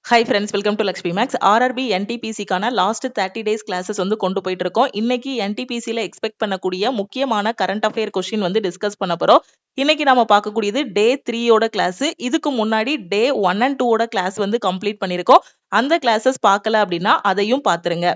Hi friends, welcome to Lakshmi maths. RRB என்டிபிசிக்கான last 30 days classes கொண்டு போயிட்டு இருக்கோம். இன்னைக்கு என்டிபிசியில் எக்ஸ்பெக்ட் பண்ணக்கூடிய முக்கியமான கரண்ட் அஃபேர் கொஸ்டின் டிஸ்கஸ் பண்ண போறோம். இன்னைக்கு நாம பார்க்கக்கூடியது டே 3யோட கிளாஸ். இதுக்கு முன்னாடி டே 1 and 2ஓட கிளாஸ் கம்ப்ளீட் பண்ணியிருக்கோம். அந்த கிளாஸஸ் பார்க்கல அப்படின்னா அதையும் பார்த்துருங்க.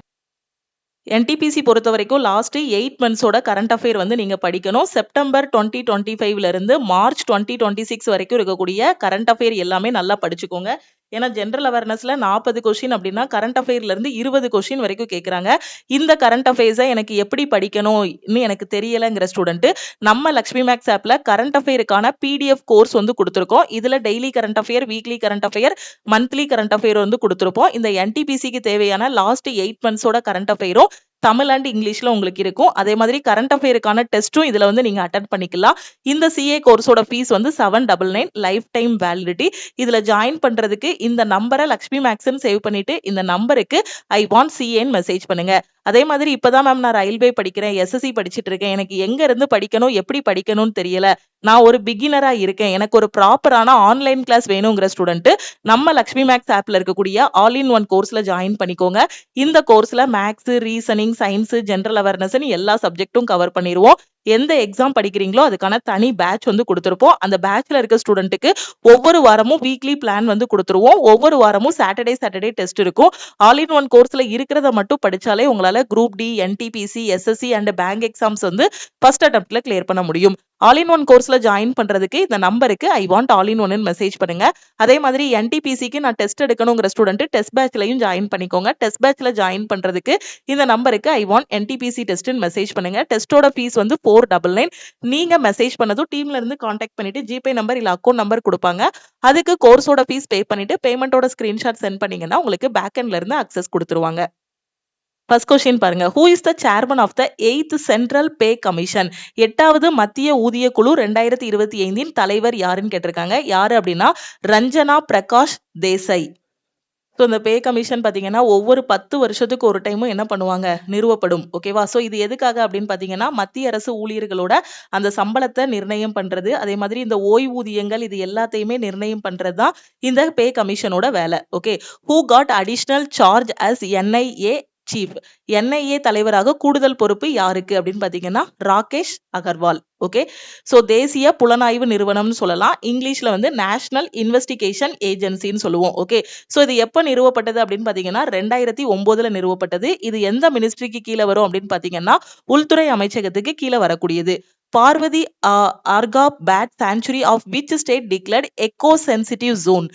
என்டிபிசி பொறுத்த வரைக்கும் லாஸ்ட் 8 மந்த்ஸோட கரண்ட் அஃபேர் நீங்க படிக்கணும். செப்டம்பர் 2025ல இருந்து மார்ச் 2026 வரைக்கும் இருக்கக்கூடிய கரண்ட் அஃபேர் எல்லாமே நல்லா படிச்சுக்கோங்க. ஏன்னா ஜென்ரல் அவேர்னஸ்ல 40 கொஸ்டின் அப்படின்னா கரண்ட் அஃபேர்ல இருந்து 20 கொஸ்டின் வரைக்கும் கேட்கறாங்க. இந்த கரண்ட் அஃபேர்ஸை எனக்கு எப்படி படிக்கணும்னு எனக்கு தெரியலங்கிற ஸ்டூடெண்ட் நம்ம லக்ஷ்மி மேக்ஸ் ஆப்ல கரண்ட் அஃபேருக்கான பிடிஎஃப் கோர்ஸ் கொடுத்துருக்கோம். இதுல daily current affair, weekly current affair, monthly current affair கொடுத்துருப்போம். இந்த என்டிபிசிக்கு தேவையான லாஸ்ட் 8 மந்த்ஸோட கரண்ட் அஃபேரும் தமிழ் அண்ட் இங்கிலீஷ்ல உங்களுக்கு இருக்கும். அதே மாதிரி கரண்ட் அஃபேருக்கான டெஸ்ட்டும் இதுல நீங்க அட்டெண்ட் பண்ணிக்கலாம். இந்த சிஏ கோர்ஸோட ஃபீஸ் 799 லைஃப் டைம் வேலிடிட்டி. இதுல ஜாயின் பண்றதுக்கு இந்த நம்பரை லக்ஷ்மி மேக்ஸ்ன்னு சேவ் பண்ணிட்டு இந்த நம்பருக்கு ஐ வாண்ட் சிஏன்னு மெசேஜ் பண்ணுங்க. அதே மாதிரி இப்பதான் மேம் நான் ரயில்வே படிக்கிறேன், எஸ்எஸ்சி படிச்சுட்டு இருக்கேன், எனக்கு எங்க இருந்து படிக்கணும், எப்படி படிக்கணும்னு தெரியல, நான் ஒரு பிகினரா இருக்கேன், எனக்கு ஒரு ப்ராப்பரான ஆன்லைன் கிளாஸ் வேணுங்கிற ஸ்டூடெண்ட் நம்ம லக்ஷ்மி மேக்ஸ் ஆப்ல இருக்கக்கூடிய ஆல் இன் ஒன் கோர்ஸ்ல ஜாயின் பண்ணிக்கோங்க. இந்த கோர்ஸ்ல maths, reasoning, science, general awareness எல்லா சப்ஜெக்டும் கவர் பண்ணிடுவோம். எந்த எக்ஸாம் படிக்கிறீங்களோ அதுக்கான தனி பேட்ச் கொடுத்துருப்போம். அந்த பேட்ச்ல இருக்க ஸ்டூடெண்ட்டுக்கு ஒவ்வொரு வாரமும் வீக்லி பிளான் கொடுத்துருவோம். ஒவ்வொரு வாரமும் சாட்டர்டே டெஸ்ட் இருக்கும். ஆல் இன் ஒன் கோர்ஸ்ல இருக்கிறத மட்டும் படிச்சாலே உங்களால group D, NTPC, SSC and bank exams first அட்டெம்ப்ட்ல கிளியர் பண்ண முடியும். ஆல் இன் ஒன் கோர்ஸ்ல ஜாயின் பண்றதுக்கு இந்த நம்பருக்கு I want all in one message பண்ணுங்க. அதே மாதிரி என்டிபிசிக்கு நான் டெஸ்ட் எடுக்கணுங்கிற ஸ்டூடெண்ட் டெஸ்ட் பேட்ச்லயும் ஜாயின் பண்ணிக்கோங்க. டெஸ்ட் பேட்ச்ல ஜாயின் பண்றதுக்கு இந்த நம்பருக்கு I want NTPC test message பண்ணுங்க. டெஸ்டோட ஃபீஸ் 499. நீங்க மெசேஜ் பண்ணதும் டீம்ல இருந்து கான்டாக்ட் பண்ணிட்டு ஜிபே நம்பர் இல்ல அக்கௌண்ட் நம்பர் கொடுப்பாங்க. அதுக்கு கோர்ஸோட ஃபீஸ் பே பண்ணிட்டு பேமெண்டோட ஸ்கிரீன்ஷாட் சென்ட் பண்ணீங்கன்னா உங்களுக்கு பேக் எண்ட்ல இருந்து அக்சஸ் கொடுத்துருவாங்க. ஃபர்ஸ்ட் கொஸ்டின் பாருங்க. Who is the chairman of the 8th central pay commission? 8வது மத்திய ஊதிய குழு 2025 தலைவர் யாருன்னு கேட்டிருக்காங்க. யாரு அப்படின்னா ரஞ்சனா பிரகாஷ் தேசாய். ஸோ இந்த பே கமிஷன் பார்த்தீங்கன்னா ஒவ்வொரு 10 வருஷத்துக்கு ஒரு டைமும் என்ன பண்ணுவாங்க, நிறுவப்படும். ஓகேவா? ஸோ இது எதுக்காக அப்படின்னு பார்த்தீங்கன்னா மத்திய அரசு ஊழியர்களோட அந்த சம்பளத்தை நிர்ணயம் பண்றது, அதே மாதிரி இந்த ஓய்வூதியங்கள் இது எல்லாத்தையுமே நிர்ணயம் பண்றது தான் இந்த பே கமிஷனோட வேலை. Okay. Who got additional charge as NIA chief? NIA தலைவராக கூடுதல் பொறுப்பு யாருக்கு அப்படின்னு பாத்தீங்கன்னா ராகேஷ் அகர்வால். ஓகே. சோ தேசிய புலனாய்வு நிறுவனம்னு சொல்லலாம். இங்கிலீஷ்ல நேஷனல் இன்வெஸ்டிகேஷன் ஏஜென்சின்னு சொல்லுவோம். ஓகே. சோ இது எப்ப நிறுவப்பட்டது அப்படின்னு பாத்தீங்கன்னா 2009ல நிறுவப்பட்டது. இது எந்த மினிஸ்ட்ரிக்கு கீழே வரும் அப்படின்னு பாத்தீங்கன்னா உள்துறை அமைச்சகத்துக்கு கீழே வரக்கூடியது. Parvati Arga bird sanctuary of which state declared eco sensitive zone?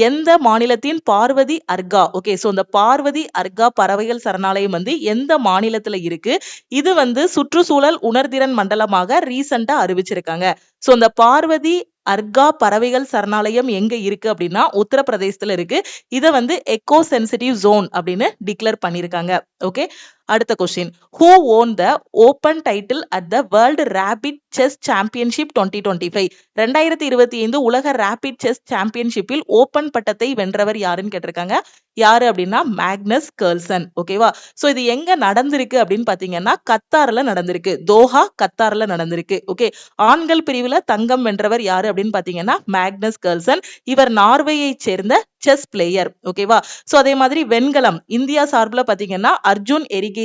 எந்த மாநிலத்தின் பார்வதி அர்கா? ஓகே. சோ இந்த பார்வதி அர்கா பறவைகள் சரணாலயம் எந்த மாநிலத்துல இருக்கு? இது சுற்றுச்சூழல் உணர்திறன் மண்டலமாக ரீசெண்டா அறிவிச்சிருக்காங்க. சோ இந்த பார்வதி அர்கா பறவைகள் சரணாலயம் எங்க இருக்கு அப்படின்னா உத்தரப்பிரதேசத்துல இருக்கு. இத எக்கோ சென்சிட்டிவ் ஜோன் அப்படின்னு டிக்ளேர் பண்ணிருக்காங்க. ஓகே. அடுத்த question. Who won the open title at the world rapid chess championship 2025? 2025 உலக ரேபிட் செஸ் சாம்பியன்ஷிப்பில் ஓபன் பட்டத்தை வென்றவர் யாருன்னு கேட்டிருக்காங்க. யாரு அப்படின்னா மேக்னஸ் கர்ல்சன். ஓகேவா? சோ இது எங்க நடந்திருக்கு அப்படின்னு பாத்தீங்கன்னா கத்தார்ல நடந்திருக்கு. தோஹா கத்தார்ல நடந்திருக்கு. ஓகே. ஆண்கள் பிரிவுல தங்கம் வென்றவர் யாரு அப்படின்னு பாத்தீங்கன்னா மேக்னஸ் கர்ல்சன். இவர் நார்வேயை சேர்ந்த செஸ் பிளேயர். ஓகேவா? சோ அதே மாதிரி வெண்கலம் இந்தியா சார்பில் பாத்தீங்கன்னா அர்ஜுன் எரிகேசிக்கு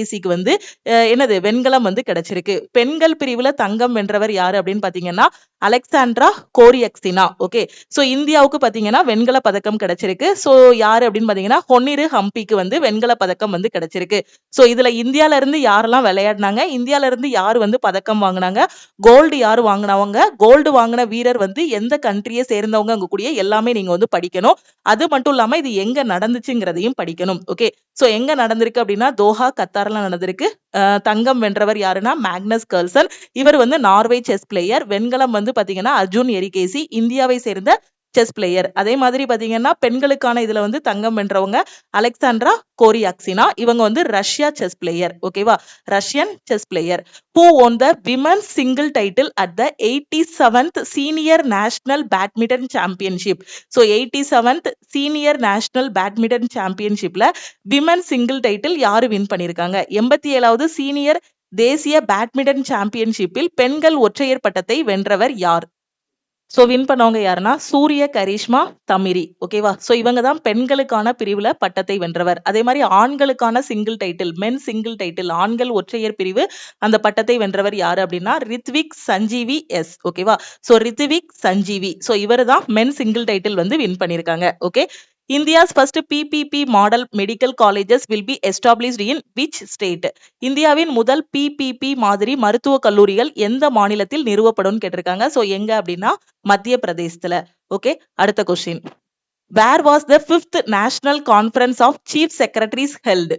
என்னது வெண்கலம் கிடைச்சிருக்கு. பெண்கள் பிரிவுல தங்கம் வென்றவர் யாரு அப்படின்னு பாத்தீங்கன்னா அலெக்சாண்ட்ரா கோரியக்சினா. ஓகே. சோ இந்தியாவுக்கு பாத்தீங்கன்னா வெண்கல பதக்கம் கிடைச்சிருக்கு. சோ யாரு அப்படின்னு பாத்தீங்கன்னா ஹொன்னிரு ஹம்பிக்கு வெண்கல பதக்கம் கிடைச்சிருக்கு. சோ இதுல இந்தியால இருந்து யாரெல்லாம் விளையாடினாங்க, இந்தியால இருந்து யாரு பதக்கம் வாங்கினாங்க, கோல்டு யாரு வாங்கினவங்க, கோல்டு வாங்கின வீரர் எந்த கண்ட்ரியை சேர்ந்தவங்க அங்க கூடிய எல்லாமே நீங்க படிக்கணும். அது மட்டும் இல்லாம இது எங்க நடந்துச்சுங்கிறதையும் படிக்கணும். ஓகே. சோ எங்க நடந்திருக்கு அப்படின்னா தோஹா கத்தார்ல நடந்திருக்கு. தங்கம் வென்றவர் யாருன்னா மேக்னஸ் கர்ல்சன். இவர் நார்வே செஸ் பிளேயர். வெண்கலம் பாத்தீங்கன்னா அர்ஜுன் எரிகேசி இந்தியாவை சேர்ந்த செஸ் பிளேயர். அதே மாதிரி பாத்தீங்கன்னா பெண்களுக்கான இதுல தங்கம் வென்றவங்க அலெக்சாண்ட்ரா கோரியாக்சினா. இவங்க ரஷ்யா செஸ் பிளேயர். ஓகேவா? Russian chess player. Who won the women's single title at the 87th senior national badminton championship? So 87th senior national badminton சாம்பியன்ஷிப்ல விமன் சிங்கிள் டைட்டில் யாரு win பண்ணிருக்காங்க? 87வது சீனியர் தேசிய badminton சாம்பியன்ஷிப்பில் பெண்கள் ஒற்றையர் பட்டத்தை வென்றவர் யார்? ஸோ வின் பண்ணவங்க யாருன்னா சூரிய கரிஷ்மா தமிரி. ஓகேவா? ஸோ இவங்க தான் பெண்களுக்கான பிரிவுல பட்டத்தை வென்றவர். அதே மாதிரி ஆண்களுக்கான சிங்கிள் டைட்டில், மென் சிங்கிள் டைட்டில், ஆண்கள் ஒற்றையர் பிரிவு அந்த பட்டத்தை வென்றவர் யாரு அப்படின்னா ரித்விக் சஞ்சீவி எஸ். ஓகேவா? ஸோ ரித்விக் சஞ்சீவி. ஸோ இவர் தான் மென் சிங்கிள் டைட்டில் வந்து வின் பண்ணியிருக்காங்க. Okay. India's first PPP model medical colleges will be established in which state? இந்தியாவின் முதல் PPP மாதிரி மருத்துவ கல்லூரிகள் எந்த மாநிலத்தில் நிறுவப்படும் கேட்டிருக்காங்க. சோ எங்க அப்படின்னா மத்திய பிரதேசத்துல. ஓகே. அடுத்த question. Where was the 5th National Conference of Chief Secretaries held?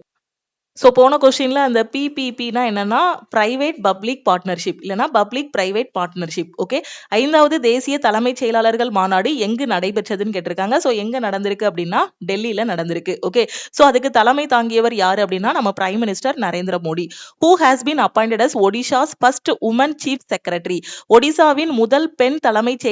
So போன கொஸ்டின்ல அந்த பிபிபினா என்னன்னா பிரைவேட் பப்ளிக் பார்ட்னர்ஷிப் இல்லைன்னா பப்ளிக் பிரைவேட் பார்ட்னர்ஷிப். ஓகே. 5வது தேசிய தலைமைச் செயலாளர்கள் மாநாடு எங்கு நடைபெற்றதுன்னு கேட்டிருக்காங்க. ஸோ எங்க நடந்திருக்கு அப்படின்னா டெல்லியில நடந்திருக்கு. ஓகே. ஸோ அதுக்கு தலைமை தாங்கியவர் யாரு அப்படின்னா நம்ம prime minister Narendra Modi. Who has been appointed as Odisha's first woman chief secretary? ஒடிசாவின் முதல் பெண் தலைமைச்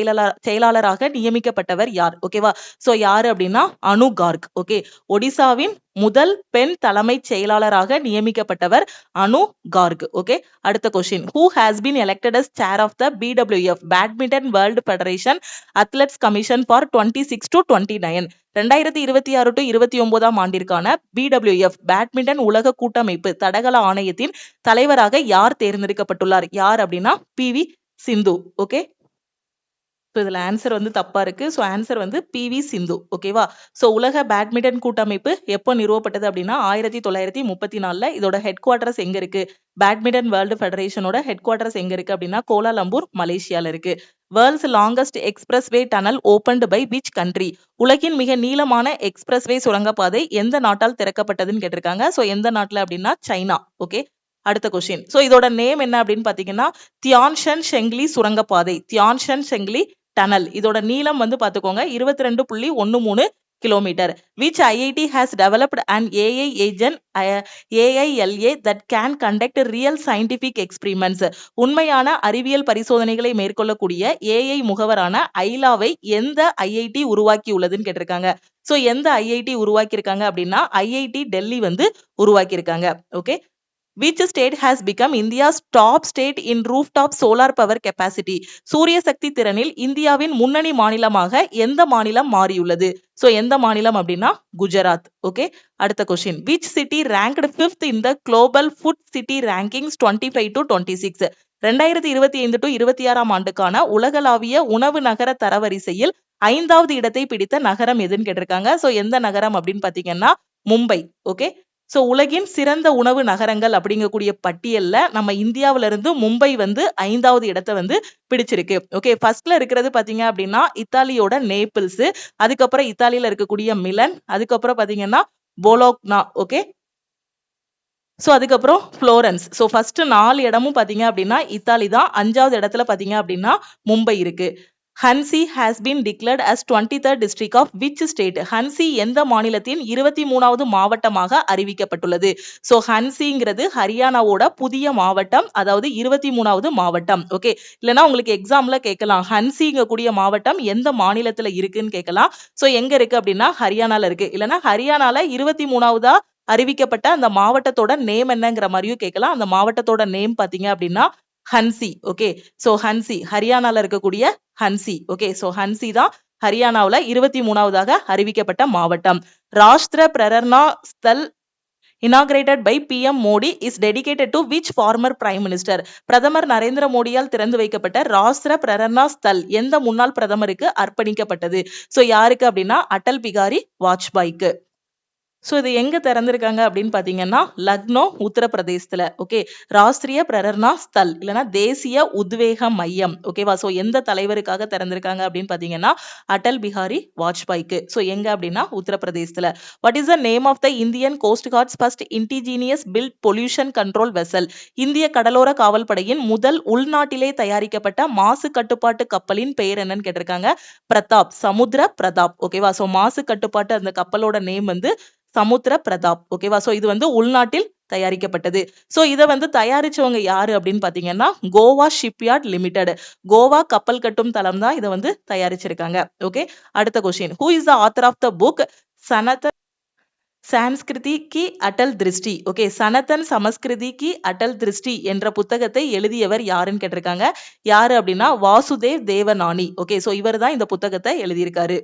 செயலாளராக நியமிக்கப்பட்டவர் யார்? ஓகேவா? ஸோ யாரு அப்படின்னா அனு கார்க். ஓகே. ஒடிசாவின் முதல் பெண் தலைமைச் செயலாளராக நியமிக்கப்பட்டவர் அனு கார்க். ஓகே. அடுத்த question. Who has been elected as chair of the BWF badminton world federation athletes commission for 26 to 29? 2026 to 29 ஆண்டிற்கான BWF பேட்மிண்டன் உலக கூட்டமைப்பு தடகள ஆணையத்தின் தலைவராக யார் தேர்ந்தெடுக்கப்பட்டுள்ளார்? யார் அப்படின்னா PV சிந்து. ஓகே. ஸோ இதில் ஆன்சர் வந்து தப்பா இருக்கு. ஸோ ஆன்சர் வந்து PV சிந்து. ஓகேவா? ஸோ உலக பேட்மிண்டன் கூட்டமைப்பு எப்போ நிறுவப்பட்டது அப்படின்னா 1934. இதோட ஹெட் குவார்டர்ஸ் எங்க இருக்கு? பேட்மிண்டன் வேர்ல்டு ஃபெடரேஷனோட ஹெட் குவார்டர்ஸ் எங்க இருக்கு அப்படின்னா கோலாலம்பூர் மலேசியால இருக்கு. World's longest expressway tunnel opened by which country? உலகின் மிக நீளமான எக்ஸ்பிரஸ்வே சுரங்கப்பாதை எந்த நாட்டால் திறக்கப்பட்டதுன்னு கேட்டிருக்காங்க. ஸோ எந்த நாட்டில் அப்படின்னா சைனா. ஓகே. அடுத்த கொஸ்டின். ஸோ இதோட நேம் என்ன அப்படின்னு பாத்தீங்கன்னா தியான்ஷன் ஷெங்லி சுரங்கப்பாதை, தியான்ஷன் ஷெங்லி டனல். இதோட நீளம் வந்து பாத்துக்கோங்க 22.13 kilometre. Which IIT has developed an AI agent AILA that can conduct real scientific experiments? உண்மையான அறிவியல் பரிசோதனைகளை மேற்கொள்ளக்கூடிய AI முகவரான ஐலாவை எந்த IIT உருவாக்கி உள்ளதுன்னு கேட்டிருக்காங்க. சோ எந்த IIT உருவாக்கி இருக்காங்க அப்படின்னா IIT டெல்லி வந்து உருவாக்கி இருக்காங்க. Okay. Which state has become India's top state in rooftop solar power capacity? சூரிய சக்தி திறனில் இந்தியாவின் முன்னணி மாநிலமாக எந்த மாநிலம் மாறியுள்ளது? சோ எந்த மாநிலம் அப்படின்னா குஜராத். ஓகே. அடுத்த question. Which city ranked 5th in the global food city rankings 25 to 26? 2025 to 26 ஆண்டுக்கான உலகளாவிய உணவு நகர தரவரிசையில் 5வது இடத்தை பிடித்த நகரம் எதுன்னு கேட்டிருக்காங்க. சோ எந்த நகரம் அப்படின்னு பாத்தீங்கன்னா மும்பை. ஓகே. சோ உலகின் சிறந்த உணவு நகரங்கள் அப்படிங்கக்கூடிய பட்டியல்ல நம்ம இந்தியாவில இருந்து மும்பை வந்து 5வது இடத்தை வந்து பிடிச்சிருக்கு. ஓகே. ஃபர்ஸ்ட்ல இருக்கிறது பாத்தீங்க அப்படின்னா இத்தாலியோட நேபிள்ஸ், அதுக்கப்புறம் இத்தாலியில இருக்கக்கூடிய மிலன், அதுக்கப்புறம் பாத்தீங்கன்னா போலோக்னா. ஓகே. சோ அதுக்கப்புறம் புளோரன்ஸ். சோ ஃபர்ஸ்ட் 4 இடமும் பாத்தீங்க அப்படின்னா இத்தாலி தான். 5வது இடத்துல பாத்தீங்க அப்படின்னா மும்பை இருக்கு. Hanshi has been declared as 23rd district of which state? Hanshi எந்த மாநிலத்தின் 23வது மாவட்டமாக அறிவிக்கப்பட்டுள்ளது? சோ ஹன்சிங்கிறது ஹரியானாவோட புதிய மாவட்டம், அதாவது 23வது மாவட்டம். ஓகே. இல்லனா உங்களுக்கு எக்ஸாம்ல கேட்கலாம் ஹன்சிங்க கூடிய மாவட்டம் எந்த மாநிலத்துல இருக்குன்னு கேட்கலாம். சோ எங்க இருக்கு அப்படின்னா ஹரியானால இருக்கு. இல்லனா ஹரியானால 23வதா அறிவிக்கப்பட்ட அந்த மாவட்டத்தோட நேம் என்னங்கிற மாதிரியும் கேட்கலாம். அந்த மாவட்டத்தோட நேம் பாத்தீங்க அப்படின்னா ஹன்சி. ஓகே. சோ ஹன்சி ஹரியானால இருக்கக்கூடிய ஹன்சி. ஓகே. சோ ஹன்சி தான் ஹரியானாவுல 23வதாக அறிவிக்கப்பட்ட மாவட்டம். ராஷ்டிர Prerana Sthal inaugurated by PM Modi is dedicated to which former prime minister? பிரதமர் நரேந்திர மோடியால் திறந்து வைக்கப்பட்ட ராஷ்டிர பிரேரணா ஸ்தல் எந்த முன்னாள் பிரதமருக்கு அர்ப்பணிக்கப்பட்டது? சோ யாருக்கு அப்படின்னா அடல் பிகாரி வாஜ்பாய்க்கு. சோ இது எங்க திறந்திருக்காங்க அப்படின்னு பாத்தீங்கன்னா லக்னோ உத்தரப்பிரதேசத்துல. ஓகே. ராஷ்டிரிய பிரேரணா ஸ்தல் இல்லனா தேசிய உத்வேக மையம். ஓகேவா? சோ எந்த தலைவருக்காக திறந்திருக்காங்க அப்படின்னு பாத்தீங்கன்னா அடல் பிகாரி வாஜ்பாய்க்கு. சோ எங்க அப்படின்னா உத்தரப்பிரதேசத்துல. What is the name of the Indian coast guard's first indigenous built pollution control vessel? இந்திய கடலோர காவல் படையின் முதல் உள்நாட்டிலே தயாரிக்கப்பட்ட மாசு கட்டுப்பாட்டு கப்பலின் பெயர் என்னன்னு கேட்டிருக்காங்க. பிரதாப், சமுத்திர பிரதாப். ஓகேவா? சோ மாசு கட்டுப்பாட்டு அந்த கப்பலோட நேம் வந்து சமுத்திர பிரதாப். ஓகேவா? சோ இது வந்து உள்நாட்டில் தயாரிக்கப்பட்டது. சோ இத வந்து தயாரிச்சவங்க யாரு அப்படின்னு பாத்தீங்கன்னா கோவா ஷிப்யார்ட் லிமிடெட். கோவா கப்பல் கட்டும் தளம் தான் இதை வந்து தயாரிச்சிருக்காங்க. ஓகே. அடுத்த question. Who is the author of the book Sanskriti ki Atal திருஷ்டி. ஓகே, சனதன் சமஸ்கிருதி கி அடல் திருஷ்டி என்ற புத்தகத்தை எழுதியவர் யாருன்னு கேட்டிருக்காங்க. யாரு அப்படின்னா வாசுதேவ் தேவநானி. ஓகே, சோ இவர் தான் இந்த புத்தகத்தை எழுதியிருக்காரு.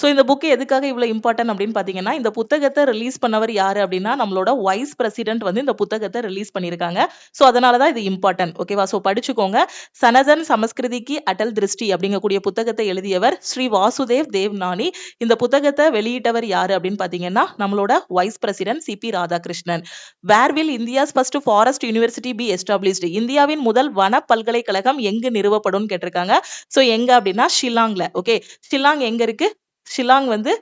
ஸோ இந்த புக் எதுக்காக இவ்வளோ இம்பார்ட்டன்ட் அப்படின்னு பார்த்தீங்கன்னா, இந்த புத்தகத்தை ரிலீஸ் பண்ணவர் யாரு அப்படின்னா, நம்மளோட வைஸ் பிரசிடென்ட் வந்து இந்த புத்தகத்தை ரிலீஸ் பண்ணியிருக்காங்க. ஸோ அதனால தான் இது இம்பார்ட்டன்ட். ஓகேவா? ஸோ படிச்சுக்கோங்க. சனதன் சமஸ்கிருதிக்கு அடல் திருஷ்டி அப்படிங்கக்கூடிய புத்தகத்தை எழுதியவர் ஸ்ரீ வாசுதேவ் தேவ்நானி. இந்த புத்தகத்தை வெளியிட்டவர் யாரு அப்படின்னு பார்த்தீங்கன்னா, நம்மளோட vice president CP Radhakrishnan. Where will India's first forest university be established. இந்தியாவின் முதல் வன பல்கலைக்கழகம் எங்கு நிறுவப்படும் கேட்டிருக்காங்க. ஸோ எங்க அப்படின்னா ஷில்லாங்ல. ஓகே, ஷில்லாங் எங்க இருக்கு? ஷில்லாங் வந்து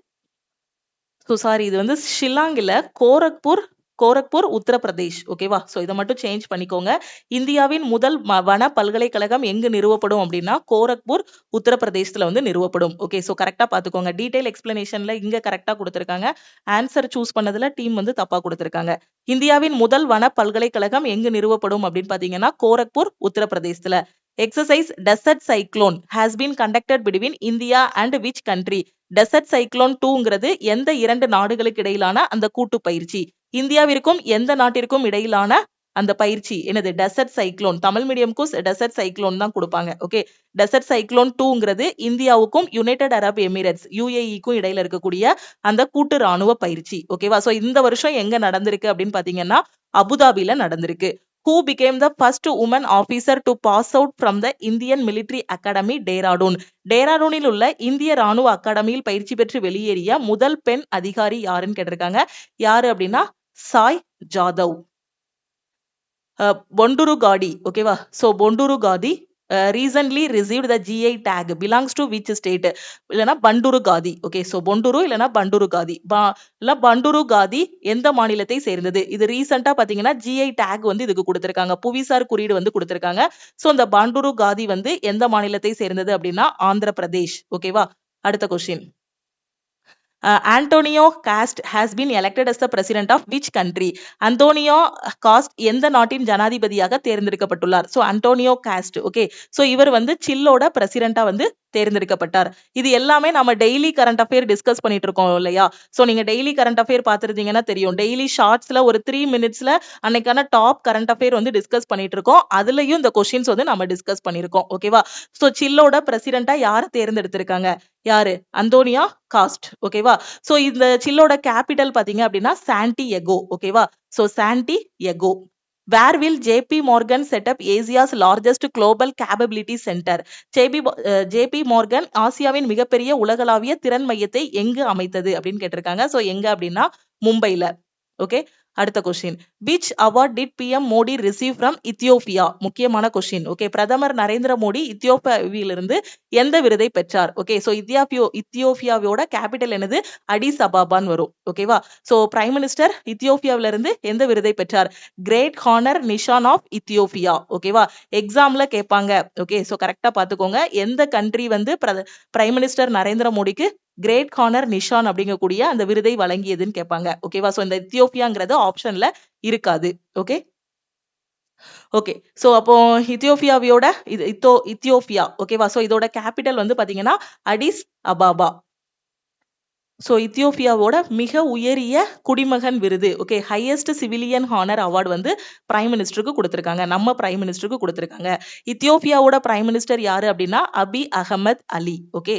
இது வந்து ஷில்லாங் இல்ல, கோரக்பூர் உத்தரப்பிரதேஷ். ஓகேவா? சோ இதை மட்டும் சேஞ்ச் பண்ணிக்கோங்க. இந்தியாவின் முதல் வன பல்கலைக்கழகம் எங்கு நிறுவப்படும் அப்படின்னா கோரக்பூர் உத்தரப்பிரதேசத்துல வந்து நிறுவப்படும். ஓகே, சோ கரெக்டா பாத்துக்கோங்க. டீடைல் எக்ஸ்பிளனேஷன்ல இங்க கரெக்டா கொடுத்திருக்காங்க. ஆன்சர் சூஸ் பண்ணதுல டீம் வந்து தப்பா கொடுத்திருக்காங்க. இந்தியாவின் முதல் வன பல்கலைக்கழகம் எங்கு நிறுவப்படும் அப்படின்னு பாத்தீங்கன்னா Gorakhpur உத்தரப்பிரதேசத்துல. Exercise Desert Cyclone has been conducted between India and which country? Desert Cyclone 2ங்கிறது எந்த இரண்டு நாடுகளுக்கு இடையிலான அந்த கூட்டு பயிற்சி? இந்தியாவிற்கும் எந்த நாட்டிற்கும் இடையிலான அந்த பயிற்சி என்னது? Desert cyclone. தமிழ் மீடியம்க்கும் டெசர்ட் சைக்ளோன் தான் கொடுப்பாங்க. ஓகே, டெசர்ட் சைக்ளோன் 2ங்கிறது இந்தியாவுக்கும் யுனைடெட் அரப் எமிரேட்ஸ் யுஏஇக்கும் இடையில இருக்கக்கூடிய அந்த கூட்டு ராணுவ பயிற்சி. ஓகேவா? சோ இந்த வருஷம் எங்க நடந்திருக்கு அப்படின்னு பாத்தீங்கன்னா அபுதாபில நடந்திருக்கு. Who became the first woman officer to pass out from the Indian Military Academy, Dehradun? டேராடூனில் உள்ள இந்திய ராணுவ அகாடமியில் பயிற்சி பெற்று வெளியேறிய முதல் பெண் அதிகாரி யாருன்னு கேட்டிருக்காங்க. யாரு அப்படின்னா சாய் ஜாதவ். பொண்டுரு காடி. ஓகேவா? So Ponduru khadi recently received the GI tag belongs to which state? இல்லனா பண்டுரு காதி. ஓகே, சோ பொண்டுரு இல்லனா பண்டுரு காதி. இல்ல பண்டுரு காதி எந்த மாநிலத்தை சேர்ந்தது? இது ரீசெண்டா பாத்தீங்கன்னா GI tag வந்து இதுக்கு கொடுத்திருக்காங்க. புவிசார் குறியீடு வந்து கொடுத்திருக்காங்க. சோ இந்த பண்டுரு காதி வந்து எந்த மாநிலத்தை சேர்ந்தது அப்படின்னா ஆந்திர பிரதேஷ். ஓகேவா? அடுத்த question. Antonio Cast has been elected as the president of which country? Antonio Cast எந்த நாட்டின் ஜனாதிபதியாக தேர்ந்தெடுக்கப்பட்டுள்ளார்? So Antonio Cast. Okay, so இவர் வந்து சில்லோட பிரசிடென்ட்டா வந்து தேர்ந்தெடுக்கப்பட்டார். இது எல்லாமே நம்ம டெய்லி கரண்ட் அஃபேர் டிஸ்கஸ் பண்ணிட்டு இருக்கோம் இல்லையா? சோ நீங்க டெய்லி கரண்ட் அஃபேர் பார்த்திருந்தீங்கன்னா தெரியும். டெய்லி ஷார்ட்ஸ்ல ஒரு 3 மினிட்ஸ்ல அன்னைக்கான டாப் கரண்ட் அஃபேர் வந்து டிஸ்கஸ் பண்ணிட்டு இருக்கோம். அதுலயும் இந்த கொஸ்டின்ஸ் வந்து நம்ம டிஸ்கஸ் பண்ணிருக்கோம். ஓகேவா? சோ சில்லோட பிரசிடென்ட்டா யார் தேர்ந்தெடுத்திருக்காங்க? யாரு? அந்தோனியா காஸ்ட். ஓகேவா? சோ இந்த சில்லோட கேபிட்டல் பாத்தீங்க அப்படின்னா சாண்டியகோ. ஓகேவா? So சாண்டியகோ. Where will JP Morgan set up Asia's largest global capability center? JP Morgan ஆசியாவின் மிகப்பெரிய உலகளாவிய திறன் மையத்தை எங்கு அமைத்தது அப்படின்னு கேட்டிருக்காங்க. சோ எங்க அப்படின்னா மும்பைல. ஓகே, அடுத்த question. Which award did PM Modi receive from Ethiopia? முக்கியமான கொஸ்டின். ஓகே, பிரதமர் நரேந்திர மோடி இந்தியோப்பியாவிலிருந்து எந்த விருதை பெற்றார்? ஓகே, சோ இந்தியோப்பியாவோட கேபிட்டல் என்னது? அடிஸ் அபாபான்னு வரும். ஓகேவா? சோ பிரைம் மினிஸ்டர் இந்தியோப்பியாவில இருந்து எந்த விருதை பெற்றார்? Great honour Nishan of Ethiopia. ஓகேவா? எக்ஸாம்ல கேட்பாங்க. ஓகே, சோ கரெக்டா பாத்துக்கோங்க. எந்த கண்ட்ரி வந்து பிரைம் மினிஸ்டர் நரேந்திர மோடிக்கு கிரேட் ஹானர் நிஷான் அப்படிங்கக்கூடிய அந்த விருதை வழங்கியதுன்னு கேட்பாங்க. ஓகேவா? சோ இந்த இத்தியோப்பியாங்கிறது ஆப்ஷன்ல இருக்காது. ஓகே, ஓகே, சோ அப்போ இத்தியோப்பியாவியோட இத்தியோப்பியா. ஓகேவா? சோ இதோட கேபிட்டல் வந்து பாத்தீங்கன்னா அடிஸ் அபாபா. சோ இத்தியோப்பியாவோட மிக உயரிய குடிமகன் விருது. Okay, highest civilian honour award வந்து பிரைம் மினிஸ்டருக்கு கொடுத்திருக்காங்க. நம்ம பிரைம் மினிஸ்டருக்கு கொடுத்திருக்காங்க. இத்தியோப்பியாவோட பிரைம் மினிஸ்டர் யாரு அப்படின்னா Abiy Ahmed Ali. Okay,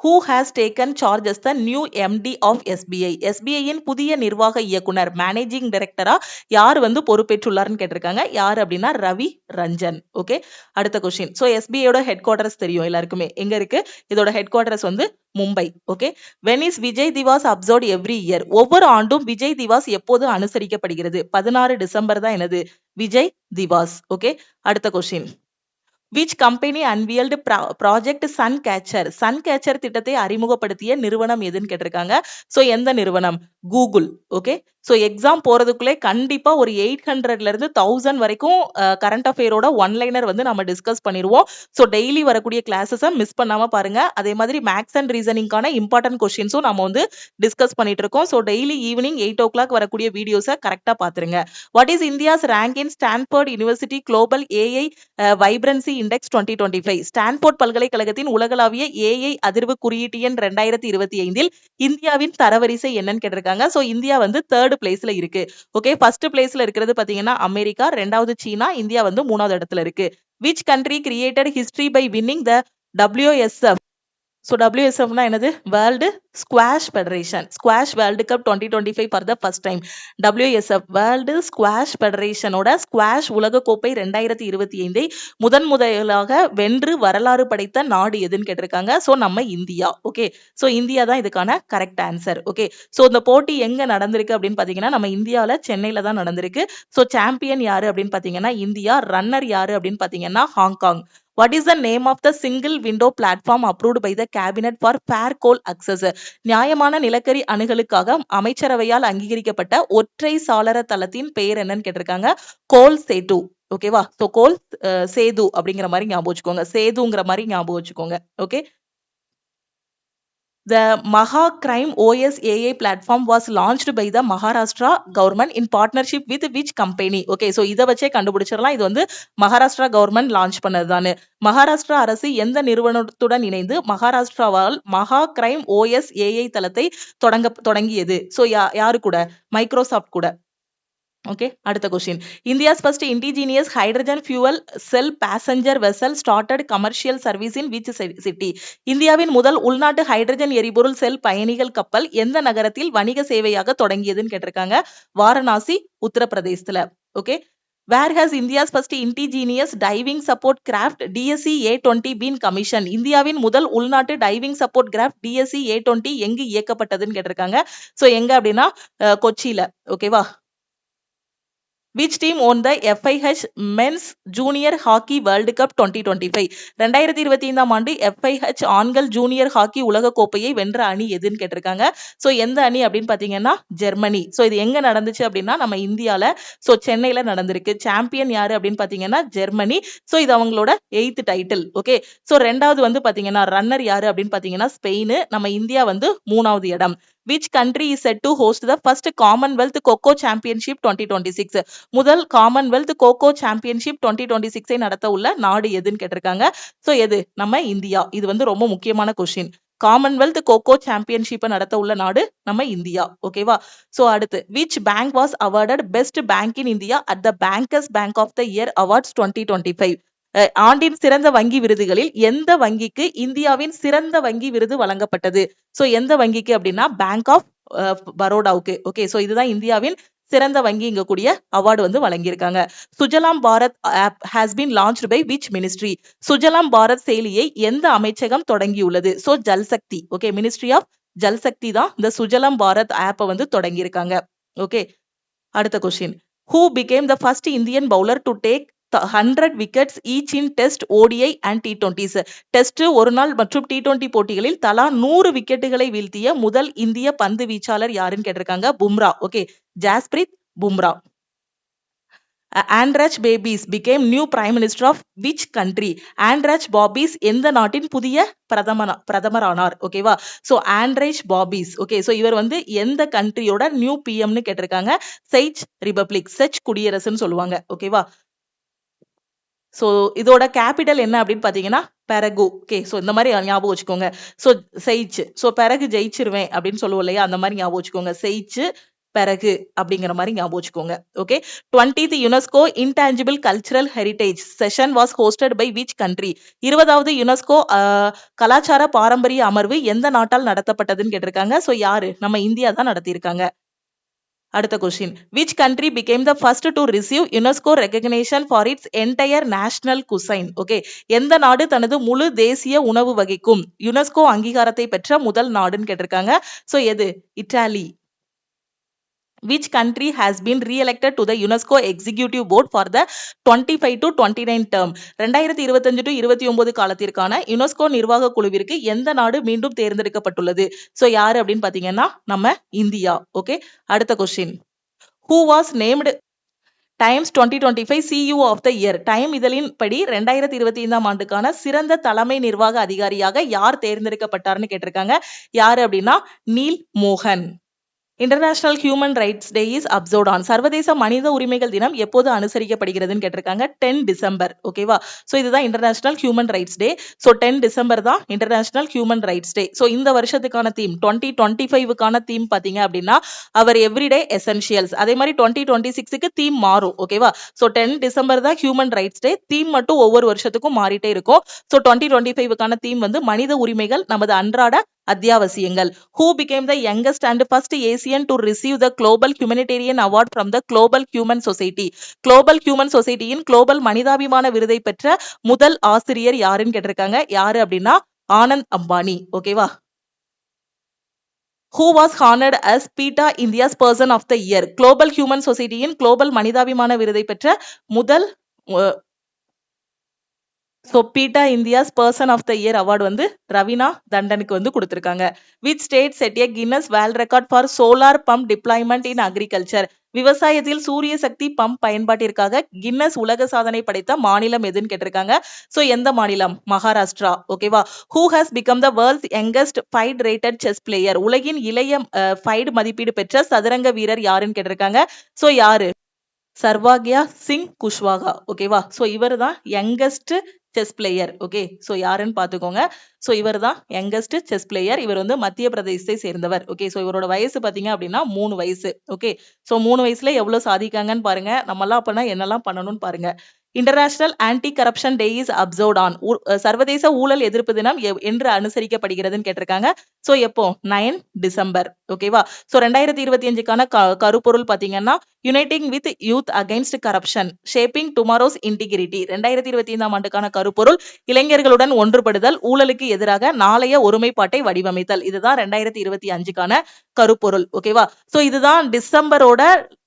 Who has taken charge as the new MD of SBI? SBI இன் புதிய நிர்வாக இயக்குனர் மேனேஜிங் டைரக்டரா யார் வந்து பொறுப்பேற்றுள்ளார்னு கேட்டிருக்காங்க. யார் அப்படின்னா ரவி ரஞ்சன். ஓகே, அடுத்த கொஸ்டின். சோ SBIயோட ஹெட் குவார்டர்ஸ் தெரியும் எல்லாருக்குமே. எங்க இருக்கு? இதோட ஹெட் குவார்டர்ஸ் வந்து Mumbai. Okay, when is Vijay Diwas observed every year? ஒவ்வொரு ஆண்டும் விஜய் திவாஸ் எப்போது அனுசரிக்கப்படுகிறது? 16 டிசம்பர் தான் என்னது? விஜய் திவாஸ். ஓகே, அடுத்த question. Which company unveiled project Suncatcher? Suncatcher திட்டத்தை அறிமுகப்படுத்திய நிறுவனம் எதுன்னு கேட்டிருக்காங்க. சோ எந்த நிறுவனம்? கூகுள். ஓகே, சோ எக்ஸாம் போறதுக்குள்ளே கண்டிப்பா ஒரு 800ல இருந்து 1000 வரைக்கும் கரண்ட் அஃபேரோட ஒன்லைனர் வந்து நம்ம டிஸ்கஸ் பண்ணிடுவோம். சோ டெய்லி வரக்கூடிய கிளாஸஸை மிஸ் பண்ணாம பாருங்க. அதே மாதிரி மேக்ஸ் அண்ட் ரீசனிங்கான இம்பார்ட்டன்ட் கொஸ்டின்ஸும் நம்ம வந்து டிஸ்கஸ் பண்ணிட்டு இருக்கோம். சோ டெய்லி ஈவினிங் 8 o'clock வரக்கூடிய வீடியோஸை கரெக்டா பாத்துருங்க. What is India's rank in Stanford University global AI vibrancy index 2025. Stanford பல்கலைக்கழகத்தின் உலகளாவிய ஏஐ அதிர்வு குறியீட்டு எண் 2025 இந்தியாவின் தரவரிசை என்னன்னு கேட்டிருக்காங்க. ஸோ இந்தியா வந்து 3rd பிளேஸ்ல இருக்கு. ஓகே, ஃபர்ஸ்ட் பிளேஸ்ல இருக்கிறது பாத்தீங்கன்னா அமெரிக்கா, 2வது சீனா, இந்தியா வந்து 3வது இடத்துல இருக்கு. Which country created history by winning the WSF? So WSFனா என்னது? World squash federation. Squash world cup 2025 for the first time. WSF world squash ஃபெடரேஷனோட ஸ்குவாஷ் உலகக்கோப்பை 2025 முதலாக வென்று வரலாறு படைத்த நாடு எதுன்னு கேட்டிருக்காங்க. ஸோ நம்ம இந்தியா. ஓகே, ஸோ இந்தியா தான் இதுக்கான கரெக்ட் ஆன்சர். ஓகே, ஸோ இந்த போட்டி எங்க நடந்திருக்கு அப்படின்னு பாத்தீங்கன்னா நம்ம இந்தியாவில் சென்னையில தான் நடந்திருக்கு. ஸோ சாம்பியன் யாரு அப்படின்னு பாத்தீங்கன்னா இந்தியா. ரன்னர் யாரு அப்படின்னு பாத்தீங்கன்னா Hong Kong. What is the name of the single window platform approved by the cabinet for fair coal access? நியாயமான நிலக்கரி அணுகலுக்காக அமைச்சரவையால் அங்கீகரிக்கப்பட்ட ஒற்றை சாளர தளத்தின் பெயர் என்னன்னு கேட்டிருக்காங்க. கோல் சேது. ஓகேவா? ஸோ கோல் சேது அப்படிங்கிற மாதிரி ஞாபகம் வச்சுக்கோங்க. சேதுங்கிற மாதிரி ஞாபகம் வச்சுக்கோங்க. Okay, The Maha Crime OSAA platform was launched by the Maharashtra government in partnership with which company? Okay, so இதை வச்சே கண்டுபிடிச்சிடலாம். இது வந்து மகாராஷ்டிரா கவர்மெண்ட் லான்ச் பண்ணதுதானே. மகாராஷ்டிரா அரசு எந்த நிறுவனத்துடன் இணைந்து மகாராஷ்டிராவால் மகா கிரைம் OSAA தளத்தை தொடங்கியது? ஸோ யாரு கூட? மைக்ரோசாப்ட் கூட. ஓகே, அடுத்த question. India's first indigenous hydrogen fuel sell passenger vessel started commercial service in which city? இந்தியாவின் முதல் உள்நாட்டு ஹைட்ரஜன் எரிபொருள் செல் பயணிகள் கப்பல் எந்த நகரத்தில் வணிக சேவையாக தொடங்கியதுன்னு கேட்டிருக்காங்க. வாரணாசி, உத்தரப்பிரதேசத்துல. Okay, Where has India's first indigenous diving support craft DSC A20 been commissioned? இந்தியாவின் முதல் உள்நாட்டு diving support craft DSC A20 எங்கு இயக்கப்பட்டதுன்னு கேட்டிருக்காங்க. ஸோ எங்க அப்படின்னா கொச்சியில. ஓகேவா? Which team won the FIH Men's Junior Hockey World Cup 2025? 2025ஆம் ஆண்டு FIH ஆண்கள் ஜூனியர் ஹாக்கி உலக கோப்பையை வென்ற அணி எதுன்னு கேட்டிருக்காங்க. ஸோ எந்த அணி அப்படின்னு பாத்தீங்கன்னா ஜெர்மனி. ஸோ இது எங்க நடந்துச்சு அப்படின்னா நம்ம இந்தியால, ஸோ சென்னையில நடந்திருக்கு. சாம்பியன் யாரு அப்படின்னு பாத்தீங்கன்னா ஜெர்மனி. ஸோ இது அவங்களோட 8th டைட்டில். ஓகே, ஸோ 2வது வந்து பாத்தீங்கன்னா ரன்னர் யாரு அப்படின்னு பாத்தீங்கன்னா ஸ்பெயின். நம்ம இந்தியா வந்து 3வது இடம். Which country is set to host the first Commonwealth Coco Championship 2026? முதல் காமன்வெல்த் கோகோ சாம்பியன்ஷிப் 2026 நடத்த உள்ள நாடு எதுன்னு கேட்டிருக்காங்க. சோ எது? நம்ம இந்தியா. இது வந்து ரொம்ப முக்கியமான கொஸ்டின். காமன்வெல்த் கோகோ சாம்பியன்ஷிப் நடத்த உள்ள நாடு நம்ம இந்தியா. ஓகேவா? சோ அடுத்து, which bank was awarded best bank in India at the Bankers Bank of the Year Awards 2025? ஆண்டின் சிறந்த வங்கி விருதுகளில் எந்த வங்கிக்கு இந்தியாவின் சிறந்த வங்கி விருது வழங்கப்பட்டது? சோ எந்த வங்கிக்கு அப்படின்னா பேங்க் ஆஃப் பரோடாவுக்கு. ஓகே, சோ இதுதான் இந்தியாவின் சிறந்த வங்கிங்க கூடிய அவார்டு வந்து வழங்கியிருக்காங்க. Sujalam Bharat app has been launched by which ministry? Sujalam Bharat செயலியை எந்த அமைச்சகம் தொடங்கியுள்ளது? So Jal Shakti. Okay, ministry of Jal Shakti தான் இந்த சுஜலாம் பாரத் ஆப்பை வந்து தொடங்கியிருக்காங்க. ஓகே, அடுத்த question. Who became the first Indian bowler to take 100 wickets each in test, ODI and T20s? Test, ஒரு நாள் மற்றும் T20 போட்டிகளில் தலா 100 விக்கெட்டுகளை வீழ்த்திய முதல் இந்திய பந்து வீச்சாளர் யாருன்னு கேட்டிருக்காங்க. Bumrah. Okay, Jasprit Bumrah. Andrej Babis became new prime minister of which country? Andrej Babis எந்த நாட்டின் புதிய பிரதமரானார்? ஓகேவா? So Andrej Babis. Okay, so இவர் வந்து எந்த கண்ட்ரியோட நியூ பிஎம்னு கேட்டிருக்காங்க. செச் ரிபப்ளிக். செச் குடியரசுன்னு சொல்லுவாங்க. ஓகேவா? சோ இதோட கேபிட்டல் என்ன அப்படின்னு பாத்தீங்கன்னா பெரகு. ஓகே, சோ இந்த மாதிரி ஞாபகம் வச்சுக்கோங்க. சோ செயிச்சு. சோ பெரகு ஜெயிச்சிருவேன் அப்படின்னு சொல்லுவோம் இல்லையா, அந்த மாதிரி ஞாபகம் வச்சுக்கோங்க. செயிச்சு பெரகு அப்படிங்கிற மாதிரி ஞாபகம் வச்சுக்கோங்க. Okay, 20th UNESCO intangible cultural heritage session was hosted by which country? 20வது யுனெஸ்கோ கலாச்சார பாரம்பரிய அமர்வு எந்த நாட்டால் நடத்தப்பட்டதுன்னு கேட்டிருக்காங்க. சோ யாரு? நம்ம இந்தியா தான் நடத்தியிருக்காங்க. அடுத்த question. Which country became the first to receive UNESCO recognition for its entire national cuisine? Okay, எந்த நாடு தனது முழு தேசிய உணவு வகைக்கும் யுனெஸ்கோ அங்கீகாரத்தை பெற்ற முதல் நாடுன்னு கேட்டிருக்காங்க. சோ எது? Italy. Which country has been re-elected to the UNESCO Executive Board for the 25 to 29 term? 2025 to 29 காலத்திற்கான யுனெஸ்கோ நிர்வாக குழுவிற்கு எந்த நாடு மீண்டும் தேர்ந்தெடுக்கப்பட்டுள்ளது? சோ யாரு அப்படின்னு பாத்தீங்கன்னா நம்ம இந்தியா. ஓகே, அடுத்த question. Who was named times 2025 CEO of the Year? Time இதழின் படி 2025ஆம் ஆண்டுக்கான சிறந்த தலைமை நிர்வாக அதிகாரியாக யார் தேர்ந்தெடுக்கப்பட்டார்னு கேட்டிருக்காங்க. யாரு அப்படின்னா நீல் மோகன். International human rights day is observed on. சர்வதேச மனித உரிமைகள் தினம் எப்போது அனுசரிக்கப்படுகிறதுன்னு கேட்டிருக்காங்க. 10 டிசம்பர். ஓகேவா? ஸோ இதுதான் international human rights day. So 10 December தான் international human rights day. So இந்த வருஷத்துக்கான தீம் 2025க்கான தீம் பார்த்தீங்க அப்படின்னா அவர் எவ்ரிடே எசென்ஷியல்ஸ். அதே மாதிரி 2026க்கு தீம் மாறும். ஓகேவா? ஸோ 10 டிசம்பர் தான் ஹியூமன் ரைட்ஸ் டே. தீம் மட்டும் ஒவ்வொரு வருஷத்துக்கும் மாறிட்டே இருக்கும். ஸோ 2025க்கான தீம் வந்து மனித உரிமைகள் நமது அன்றாட அத்தியாவசியங்கள். Who became the youngest and first Asian to receive the Global Humanitarian Award from the Global Human Society? Global Human Society in global மனிதாபிமான விருதை பெற்ற முதல் ஆசிரியர் யாருன்னு கேட்டிருக்காங்க. யாரு அப்படின்னா ஆனந்த் அம்பானி. ஓகேவா? Who was honored as PETA India's Person of the Year? Global human சொசைட்டியின் குளோபல் மனிதாபிமான விருதை பெற்ற முதல் so PETA India's person of the year award வந்து ரவீனா தண்டனுக்கு வந்து கொடுத்துருக்காங்க. Which state set a Guinness world record for solar pump deployment in agriculture? விவசாயத்தில் சூரிய சக்தி பம்ப் பயன்பாட்டிற்காக கின்னஸ் உலக சாதனை படைத்த மாநிலம் எதுன்னு கேட்டிருக்காங்க. ஸோ எந்த மாநிலம்? மகாராஷ்டிரா. ஓகேவா? Who has become the world's youngest fight rated chess player? உலகின் இளைய ஃபைட் மதிப்பீடு பெற்ற சதுரங்க வீரர் யாருன்னு கேட்டிருக்காங்க. ஸோ யாரு? சர்வாக்யா சிங் குஷ்வாகா. ஓகேவா? ஸோ இவர் தான் youngest chess player. Okay, so யாருன்னு பார்த்துக்கோங்க. ஸோ இவர் தான் யங்கஸ்ட் செஸ் பிளேயர். இவர் வந்து மத்திய பிரதேசத்தை சேர்ந்தவர். ஓகே, ஸோ இவரோட வயசு பார்த்தீங்க அப்படின்னா 3 வயசு. ஓகே, ஸோ 3 வயசுல எவ்வளவு சாதிக்காங்கன்னு பாருங்க. நம்மலாம் அப்பனா என்னெல்லாம் பண்ணணும்னு பாருங்க. International anti corruption day is observed on. சர்வதேச ஊழல் எதிர்ப்பு தினம் என்று அனுசரிக்கப்படுகிறதுன்னு கேட்டிருக்காங்க. ஸோ எப்போ? 9 டிசம்பர். ஓகேவா? ஸோ 2025க்கான கருப்பொருள் பார்த்தீங்கன்னா uniting with youth against corruption shaping tomorrow's integrity. 2025ஆம் ஆண்டுக்கான கருப்பொருள் இளைஞர்களுடன் ஒன்றுபடுதல், ஊழலுக்கு எதிராக நாளைய ஒருமைப்பாட்டை வடிவமைத்தல். இதுதான் 2025க்கான கருப்பொருள். ஓகேவா? ஸோ இதுதான் டிசம்பரோட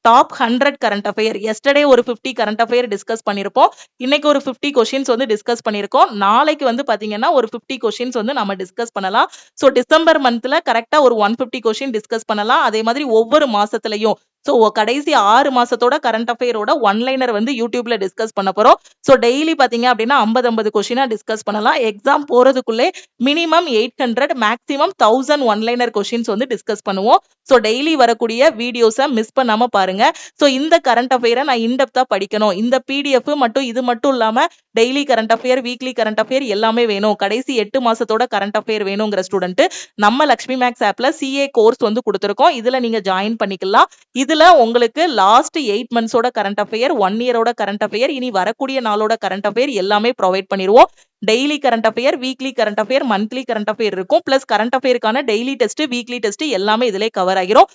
டாப் 100 கரண்ட் அஃபேர். எஸ்டர்டே ஒரு 50 கரண்ட் அஃபேர் டிஸ்கஸ் பண்ணிருப்போம். இன்னைக்கு ஒரு 50 கொஸ்டின்ஸ் வந்து டிஸ்கஸ் பண்ணிருக்கோம். நாளைக்கு வந்து பாத்தீங்கன்னா ஒரு 50 கொஸ்டின்ஸ் வந்து நம்ம டிஸ்கஸ் பண்ணலாம். ஸோ டிசம்பர் மந்த்ல கரெக்டா ஒரு 150 கொஸ்டின் டிஸ்கஸ் பண்ணலாம். அதே மாதிரி ஒவ்வொரு மாசத்துலயும் ஸோ கடைசி 6 மாசத்தோட கரண்ட் அஃபேரோட ஒன்லைனர் வந்து யூடியூப்ல டிஸ்கஸ் பண்ண போறோம். ஸோ டெய்லி பாத்தீங்க அப்படின்னா 50 கொஸ்டினா டிஸ்கஸ் பண்ணலாம். எக்ஸாம் போறதுக்குள்ளே மினிமம் 800 மேக்ஸிமம் 1000 ஒன்லைனர் கொஸ்டின்ஸ் வந்து டிஸ்கஸ் பண்ணுவோம். ஸோ டெய்லி வரக்கூடிய வீடியோஸை மிஸ் பண்ணாம பாருங்க. ஸோ இந்த கரண்ட் அஃபேரை நான் இன்டெப்தா படிக்கணும், இந்த பிடிஎஃப் மட்டும் இது மட்டும் இல்லாம daily current affair, weekly current affair எல்லாமே வேணும், கடைசி 8 மாசத்தோட கரண்ட் அஃபேர் வேணுங்கிற ஸ்டூடெண்ட் நம்ம லக்ஷ்மி மேக்ஸ் ஆப்ல சிஏ கோர்ஸ் வந்து கொடுத்துருக்கோம். இதுல நீங்க ஜாயின் பண்ணிக்கலாம். இதுல உங்களுக்கு லாஸ்ட் 8 மந்த்ஸோட கரண்ட் அஃபேர், 1 இயரோட கரண்ட் அஃபேர், இனி வரக்கூடிய நாளோட கரண்ட் அஃபேர் எல்லாமே ப்ரொவைட் பண்ணிடுவோம். Daily current affair, weekly current affair, monthly current affair இருக்கும். பிளஸ் கரண்ட் அஃபேருக்கான டெய்லி டெஸ்ட், வீக்லி டெஸ்ட் எல்லாமே இதிலே கவர் ஆகிரும்.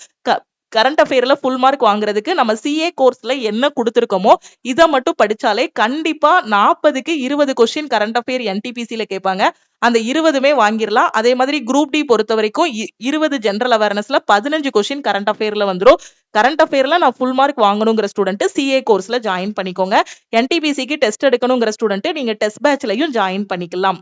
கரண்ட் அஃபேர்ல ஃபுல் மார்க் வாங்குறதுக்கு நம்ம சிஏ கோர்ஸ்ல என்ன கொடுத்துருக்கோமோ இதை மட்டும் படிச்சாலே கண்டிப்பா 40க்கு 20 கொஸ்டின் கரண்ட் அஃபேர் என்டிபிசில கேட்பாங்க. அந்த 20மே வாங்கிடலாம். அதே மாதிரி குரூப் டி பொறுத்த வரைக்கும் 20 ஜெனரல் அவேர்னஸ்ல 15 கொஸ்டின் கரண்ட் அஃபேர்ல வந்துடும். கரண்ட் அஃபேர்ல நான் ஃபுல் மார்க் வாங்கணுங்கிற ஸ்டூடெண்ட் சிஏ கோர்ஸ்ல ஜாயின் பண்ணிக்கோங்க. என்டிபிசிக்கு டெஸ்ட் எடுக்கணுங்கிற ஸ்டூடெண்ட் நீங்க டெஸ்ட் பேட்ச்லயும் ஜாயின் பண்ணிக்கலாம்.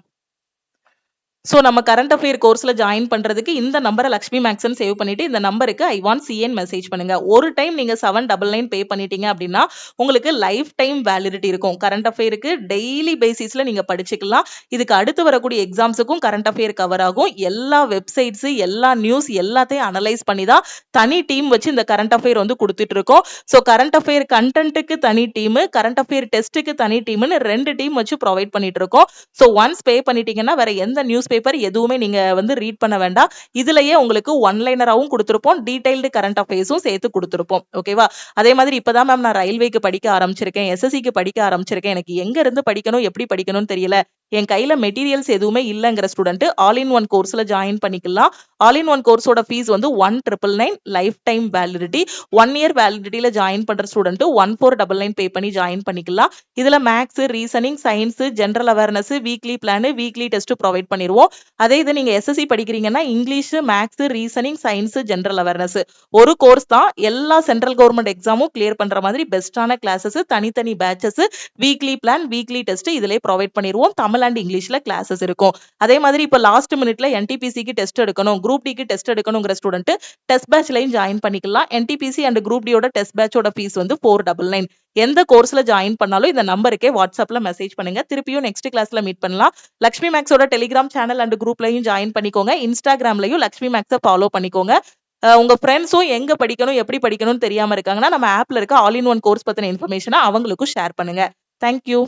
ஸோ நம்ம கரண்ட் அஃபேர் கோர்ஸ்ல ஜாயின் பண்றதுக்கு இந்த நம்பரை லக்ஷ்மி மேக்ஸ்ன்னு சேவ் பண்ணிட்டு இந்த நம்பருக்கு ஐ வாண்ட் சிஎன் மெசேஜ் பண்ணுங்க. ஒரு டைம் நீங்க 799 பே பண்ணிட்டீங்க அப்படின்னா உங்களுக்கு லைஃப் டைம் வேலிடிட்டி இருக்கும். கரண்ட் அஃபேருக்கு டெய்லி பேசிஸ்ல நீங்க படிச்சுக்கலாம். இதுக்கு அடுத்து வரக்கூடிய எக்ஸாம்ஸுக்கும் கரண்ட் அஃபேர் கவர் ஆகும். எல்லா வெப்சைட்ஸ், எல்லா நியூஸ் எல்லாத்தையும் அனலைஸ் பண்ணி தான் தனி டீம் வச்சு இந்த கரண்ட் அஃபேர் வந்து கொடுத்துட்டு இருக்கோம். ஸோ கரண்ட் அஃபேர் கண்டென்ட்டுக்கு தனி டீம், கரண்ட் அஃபேர் டெஸ்ட்டுக்கு தனி டீம்னு 2 டீம் வச்சு ப்ரொவைட் பண்ணிட்டு இருக்கோம். ஸோ ஒன்ஸ் பே பண்ணிட்டீங்கன்னா வேற எந்த நியூஸ் பேப்பர் எதுவுமே நீங்க வந்து ரீட் பண்ண வேண்டாம். இதுலயே உங்களுக்கு ஒன்லைனராவும் கொடுத்திருப்போம், டீடைல்டு கரண்ட் அஃபேர்ஸும் சேர்த்து கொடுத்திருப்போம். ஓகேவா? அதே மாதிரி இப்பதான் மேம் நான் ரயில்வேக்கு படிக்க ஆரம்பிச்சிருக்கேன், எஸ்எஸ்சிக்கு படிக்க ஆரம்பிச்சிருக்கேன், எனக்கு எங்க இருந்து படிக்கணும் எப்படி படிக்கணும்னு தெரியல, என் கையில மெட்டீரியல்ஸ் எதுவுமே இல்லைங்கிற ஸ்டூடெண்ட் ஆல் இன் ஒன் கோர்ஸ்ல ஜாயின் பண்ணிக்கலாம். ஆல் இன் ஒன் கோர்ஸோட ஃபீஸ் வந்து 1999 லைஃப் டைம் வேலிடிட்டி. 1 இயர் வேலிடிட்டியில ஜாயின் பண்ற ஸ்டூடெண்ட் 1499 பே பண்ணி ஜாயின் பண்ணிக்கலாம். இதுல maths, reasoning, science, general awareness, weekly plan, weekly test provide பண்ணிடுவோம். அதே இது நீங்க எஸ்எஸ்சி படிக்கிறீங்கன்னா English, maths, reasoning, science, general awareness ஒரு கோர்ஸ் தான். எல்லா சென்ட்ரல் கவர்மெண்ட் எக்ஸாமும் கிளியர் பண்ற மாதிரி பெஸ்டான கிளாஸஸ், தனித்தனி patches, weekly plan, weekly test இதிலே ப்ரொவைட் பண்ணிடுவோம். தமிழ் அண்ட் இங்கிலீஷ்ல கிளாஸஸ் இருக்கும். அதே மாதிரி இப்போ லாஸ்ட் மினிட்ல என்டிபிசிக்கு டெஸ்ட் எடுக்கணும், குரூப் டிக்கு டெஸ்ட் எடுக்கணுங்கிற ஸ்டூடெண்ட் டெஸ்ட் பேட்ச்லையும் ஜாயின் பண்ணிக்கலாம். என்டிபிசி அண்ட் குரூப் டியோட டெஸ்ட் பேட்சோட ஃபீஸ் வந்து 499. எந்த கோர்ஸ்ல ஜாயின் பண்ணாலும் இந்த நம்பருக்கே வாட்ஸ்அப்ல மெசேஜ் பண்ணுங்க. திருப்பியும் நெக்ஸ்ட் கிளாஸ்ல மீட் பண்ணலாம். லக்ஷ்மி மேக்ஸோட டெலிகிராம் சேனல் அண்ட் குரூப்லயும் ஜாயின் பண்ணிக்கோங்க. இன்ஸ்டாகிராம்லயும் லக்ஷ்மி மேக்ஸை ஃபாலோ பண்ணிக்கோங்க. உங்க ஃப்ரெண்ட்ஸும் எங்க படிக்கணும், எப்படி படிக்கணும்னு தெரியாம இருக்காங்கன்னா, நம்ம ஆப்ல இருக்க ஆல் இன் ஒன் கோர்ஸ் பத்தின இன்ஃபர்மேஷன அவங்களுக்கும் ஷேர் பண்ணுங்க. Thank you.